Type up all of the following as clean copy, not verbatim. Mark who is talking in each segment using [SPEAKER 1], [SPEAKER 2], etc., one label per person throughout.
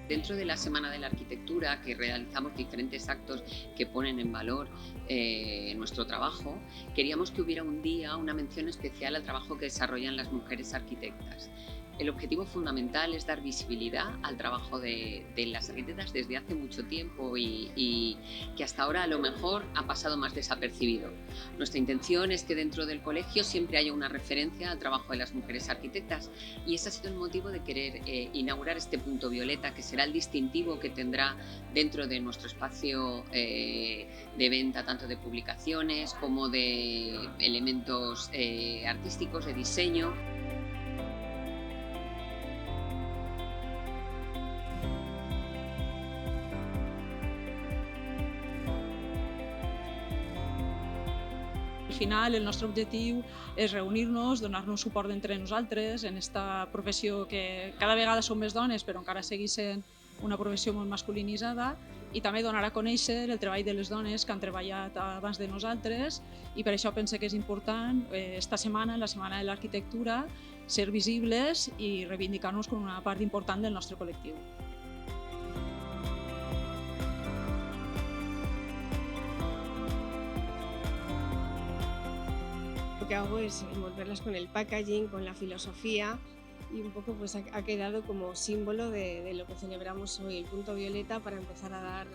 [SPEAKER 1] Dentro de la Semana de la Arquitectura, que realizamos diferentes actos que ponen en valor nuestro trabajo, queríamos que hubiera un día, una mención especial al trabajo que desarrollan las mujeres arquitectas. El objetivo fundamental es dar visibilidad al trabajo de las arquitectas desde hace mucho tiempo y que hasta ahora a lo mejor ha pasado más desapercibido. Nuestra intención es que dentro del colegio siempre haya una referencia al trabajo de las mujeres arquitectas y ese ha sido el motivo de querer inaugurar este punto violeta, que será el distintivo que tendrá dentro de nuestro espacio de venta, tanto de publicaciones como de elementos artísticos, de diseño.
[SPEAKER 2] Al final, el nostre objectiu és reunir-nos, donar-nos suport entre nosaltres en esta professió que cada vegada som més dones, però encara segueix sent una professió molt masculinitzada, i també donar a conèixer el treball de les dones que han treballat abans de nosaltres, i per això pense que és important esta setmana, la Setmana de l'Arquitectura, ser visibles i reivindicar-nos com una part important del nostre col·lectiu.
[SPEAKER 3] Lo que hago es envolverlas con el packaging, con la filosofía y un poco pues ha quedado como símbolo de lo que celebramos hoy, el punto violeta, para empezar a dar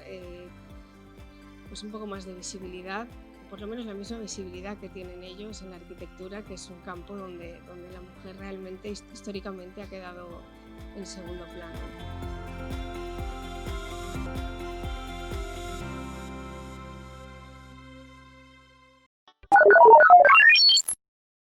[SPEAKER 3] pues un poco más de visibilidad, por lo menos la misma visibilidad que tienen ellos en la arquitectura, que es un campo donde la mujer realmente históricamente ha quedado en segundo plano.